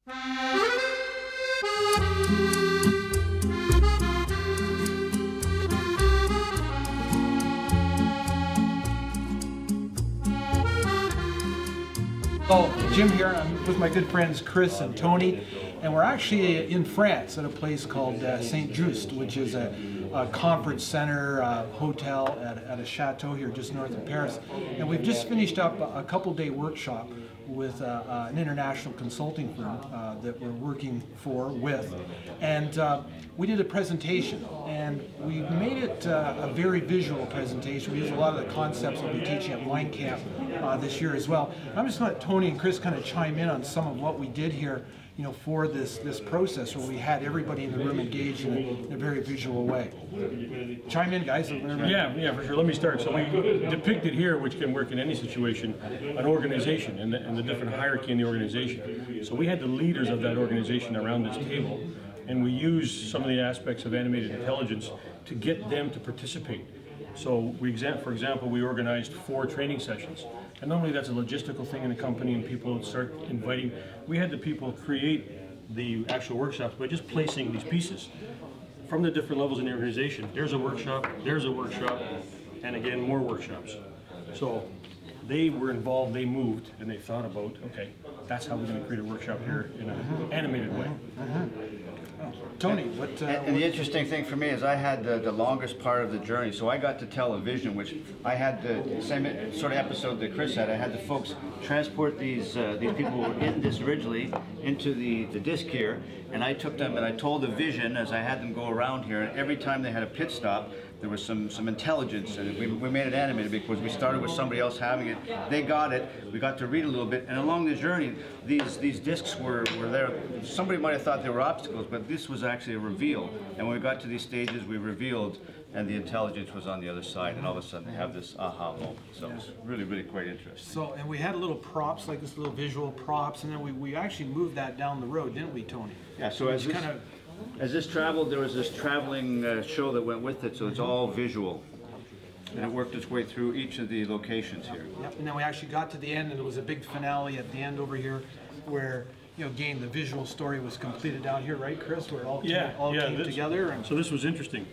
So, Jim here, I'm with my good friends Chris and Tony, and we're actually in France at a place called Saint Just, which is a conference center, hotel at a chateau here just north of Paris. And we've just finished up a couple-day workshop with an international consulting firm that we're working with. And we did a presentation, and we made it a very visual presentation. We used a lot of the concepts we'll be teaching at Mindcamp this year as well. I'm just going to let Tony and Chris kind of chime in on some of what we did here, you know, for this process where we had everybody in the room engaged in a very visual way. Chime in, guys. Yeah, for sure. Let me start. So we depicted here, which can work in any situation, an organization and the different hierarchy in the organization. So we had the leaders of that organization around this table, and we used some of the aspects of animated intelligence to get them to participate. So for example, we organized 4 training sessions. And normally that's a logistical thing in a company and people start inviting. We had the people create the actual workshops by just placing these pieces from the different levels in the organization. There's a workshop, and again, more workshops. So they were involved, they moved, and they thought about, okay, that's how we're going to create a workshop here in an animated way. Tony, and the interesting thing for me is I had the longest part of the journey, so I got to tell a vision, which I had the same sort of episode that Chris had. I had the folks transport these people who were in this originally into the disc here, and I took them and I told the vision as I had them go around here, and every time they had a pit stop, there was some intelligence, and we made it animated because we started with somebody else having it. They got it, we got to read a little bit, and along the journey, these discs were there. Somebody might have thought they were obstacles, but this was actually a reveal. And when we got to these stages, we revealed, and the intelligence was on the other side, and all of a sudden they have this aha moment. So it's really, really quite interesting. So, and we had little props, like this little visual props, and then we actually moved that down the road, didn't we, Tony? Yeah, so as this traveled, there was this traveling show that went with it, so it's all visual. And it worked its way through each of the locations here. Yep, and then we actually got to the end, and there was a big finale at the end over here where, you know, again, the visual story was completed down here, right, Chris? Where it all came together. And so this was interesting.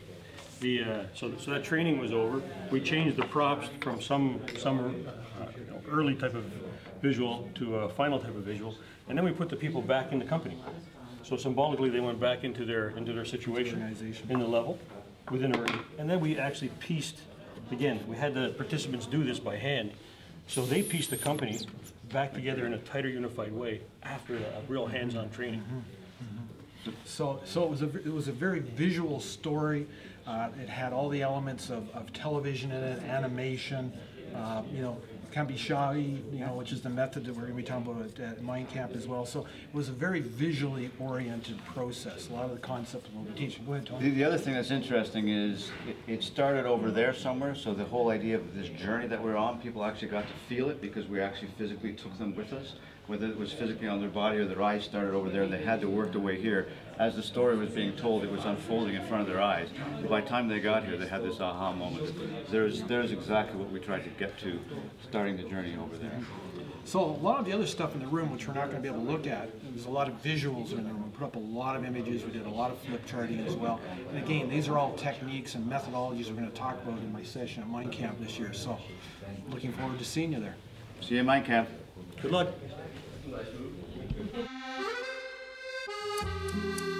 So that training was over. We changed the props from some early type of visual to a final type of visual, and then we put the people back in the company. So symbolically, they went back into their situation in the level within a, and then we actually pieced. Again, we had the participants do this by hand, so they pieced the company back together in a tighter, unified way after a real hands-on training. So it was a very visual story. It had all the elements of television in it, animation, you know, Kamishibai, you know, which is the method that we're going to be talking about at Mindcamp as well. So it was a very visually oriented process. A lot of the concepts we'll be teaching. Go ahead, Tony. The other thing that's interesting is it started over there somewhere, so the whole idea of this journey that we're on, people actually got to feel it because we actually physically took them with us. Whether it was physically on their body or their eyes started over there, and they had to work their way here. As the story was being told, it was unfolding in front of their eyes. By the time they got here, they had this aha moment. There's exactly what we tried to get to, starting the journey over there. So a lot of the other stuff in the room, which we're not going to be able to look at, there's a lot of visuals in the room. We put up a lot of images. We did a lot of flip charting as well. And again, these are all techniques and methodologies we're going to talk about in my session at Mindcamp this year. So looking forward to seeing you there. See you at Mindcamp. Good luck. Thank you.